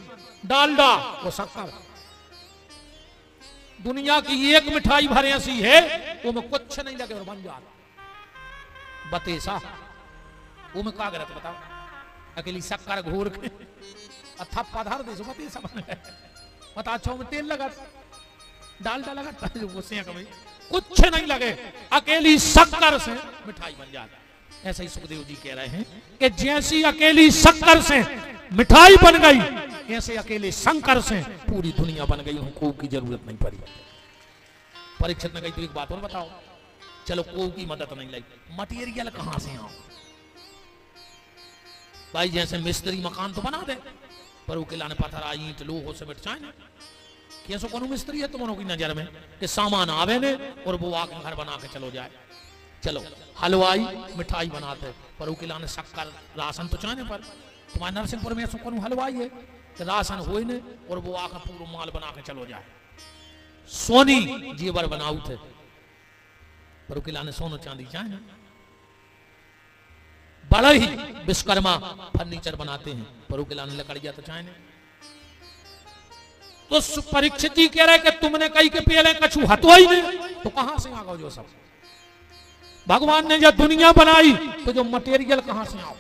डालडा और शक्कर। दुनिया की एक मिठाई भर ऐसी है वो में कुछ नहीं लगे और बन जाता। बतेसा वो में का गलत बताओ, अकेली शक्कर घोर के थप्पा धर दे, बतेसा बन गए। बता छो में तेल लगा, डालडा लगा, कुछ नहीं लगे, अकेली शक्कर से मिठाई बन जाती। ऐसा ही सुखदेव जी कह रहे हैं कि जैसी अकेली शक्कर से मिठाई बन गई, ऐसे अकेले शंकर से पूरी दुनिया बन गई, कोई की जरूरत नहीं पड़ी। परीक्षित ने कही तो एक बात और बताओ, चलो कोई की मदद नहीं लाई, मटेरियल कहां से आओ भाई? जैसे मिस्त्री मकान तो बना दे, पर वो किला ने पत्थर, ईंट, लोहो, सीमेंट चाहिए। कैसो कौन मिस्त्री है तुम्हारों की नजर में कि सामान आवे ने और वो आके घर बना के चलो जाए? चलो हलवाई मिठाई बनाते, पर वो किला ने शक्कर, राशन तो चाहिए। पर तुम्हारे नरसिंहपुर में ऐसा कौन हलवाई है कि राशन हो ने और वो आकर पूरा माल बना के चलो जाए? सोनी जेवर बनाऊ थे, पर वो किला ने सोनो चांदी चाहिए। बड़ा ही विश्वकर्मा फर्नीचर बनाते हैं, पर वो किला ने लकड़िया तो चाहिए। तो परीक्षित जी कह रहे कि तुमने कही के पहले कछु हतो ही नहीं, तो कहां से आ गए जो सब? भगवान ने जब दुनिया बनाई तो जो मटेरियल कहां से आओ?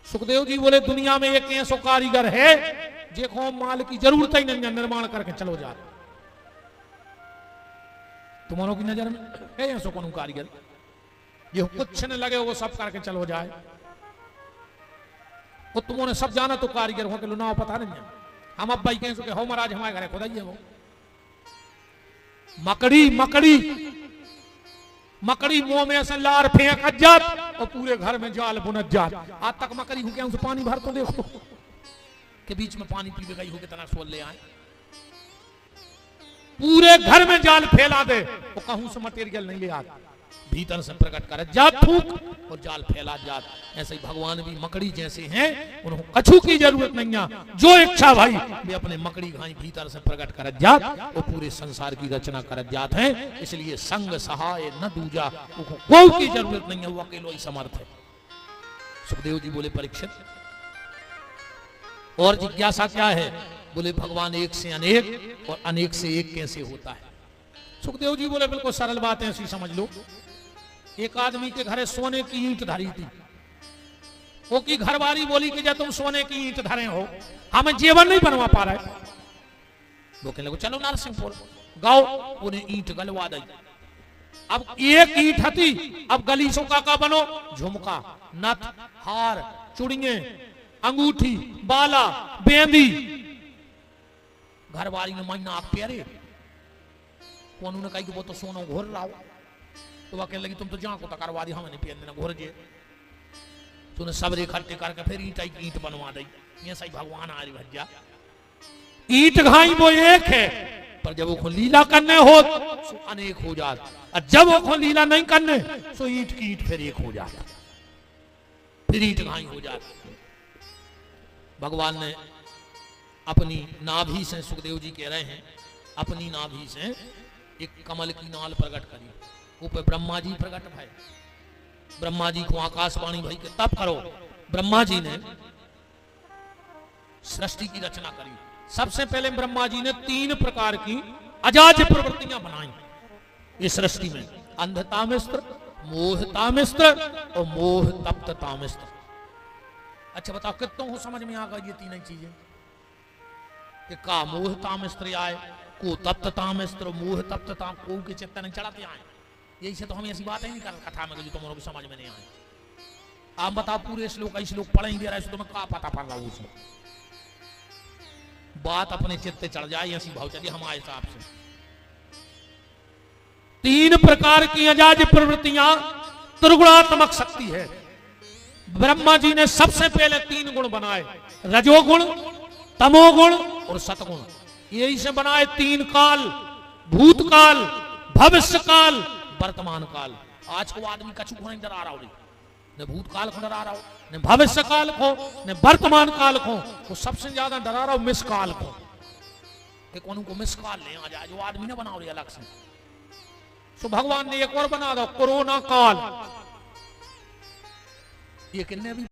सुखदेव जी बोले दुनिया में एक ऐसा कारीगर है देखो माल की जरूरत ही नहीं, निर्माण करके चलो जा। तुम्हारों की नजर में है ऐसा कौन कारीगर ये कुछ न लगे वो सब करके चलो जाए? वो तुमने सब जाना तो कारीगर हो के लो ना पता नहीं है। हम अब भाई कहें हो महाराज हमारे घर खुदा ही है वो मकड़ी मकड़ी मकड़ी मुंह में ऐसे लार फेंक जात और पूरे घर में जाल बुनत जात। आज तक मकड़ी हो गया पानी भर तो देखो के बीच में पानी पी गई हो कितना सोल ले आए, पूरे घर में जाल फैला दे वो कहूं से मटेरियल नहीं ले आता, भीतर से प्रकट कर जात फूक और जाल फैला जात। ऐसे ही भगवान भी मकड़ी जैसे हैं, उन्हें कछु की जरूरत नहीं है, जो इच्छा भाई वे अपने मकड़ी घाई भीतर से प्रकट कर जात और पूरे संसार की रचना कर जात हैं। इसलिए संग सहाय न दूजा, कोई की जरूरत नहीं है, वो अकेलो ही समर्थ है। सुखदेव जी बोले परीक्षित और जिज्ञासा क्या है? बोले भगवान एक से अनेक और अनेक से एक कैसे होता है? सुखदेव जी बोले बिल्कुल सरल बात है, ऐसी समझ लो। एक आदमी के घरे सोने की ईंट धरी थी, वो की घरवाली बोली कि जब तुम सोने की ईंट धरे हो हमें जीवन नहीं बनवा पा रहे, वो कहने लगे चलो नरसिंहपुर गाओ, उन्हें ईंट गलवा दी। अब एक ईंट हती, अब गली सो का बनो, झुमका, नथ, हार, चूड़ियां, अंगूठी, बाला, बेंदी। घरवाली ने महीना आप प्यारे कौन ने कही कि वो तो सोना घोर लाओ, तो वह कहने लगी तुम तो जहां को तकरवा दी, हमें नहीं पहनना घोर जे। तूने सब इकट्ठे करके फिर ईंट बनवा दी। ये सही भगवान आ रही भज्जा ईंट घाई वो एक है, पर जब वो लीला करने हो तो अनेक हो जात, और जब वो लीला नहीं करने तो ईंट की ईंट फिर एक हो जाता, फिर ईंट घाई हो जाती। भगवान ने अपनी नाभि से, सुखदेव जी कह रहे हैं अपनी नाभि से एक कमल की नाल प्रकट करी, ऊपर ब्रह्मा जी प्रकट भाई, ब्रह्मा जी को आकाशवाणी भाई के तप करो। ब्रह्मा जी ने सृष्टि की रचना करी। सबसे पहले ब्रह्मा जी ने 3 प्रकार की अजाज प्रवृत्तियां बनाई इस सृष्टि में, अंधतामिस्त्र, मोहतामिस्त्र और मोह तप्ततामिस्त्र। अच्छा बताओ कितनों को समझ में आ गई ये 3 चीजें कि का मोहतामिस्त्र आए, को तप्ततामिस्त्र, मोह तप्तता, को के चित्त नहीं चढ़ाते आए। यही से तो हम ऐसी बातें नहीं कर कथा में जो तुम लोगों को समझ में नहीं आए। आप बताओ पूरे श्लोक पढ़ेंगे रहे तुम्हें का पता पड़ रहा उसमें बात अपने चित्त चढ़ जाए, ऐसी भाव चलिए हमारे हिसाब से। तीन प्रकार की अजाज प्रवृत्तियां त्रिगुणात्मक शक्ति है। ब्रह्मा जी ने सबसे पहले तीन गुण बनाए, रजोगुण, तमोगुण और सतगुण। यही से बनाए तीन काल, भूतकाल, भविष्य काल, वर्तमान काल। आज को आदमी कछु को नहीं डरा रहा हो, न भूतकाल को डरा रहा हो, न भविष्य काल को, न वर्तमान काल को। वो सबसे ज्यादा डरा रहा हो मिस काल को, कि कौन को मिस काल ले आ जाए, जो आदमी ने बना रही अलग से। तो भगवान ने एक और बना दो, कोरोना काल। ये किन्ने भी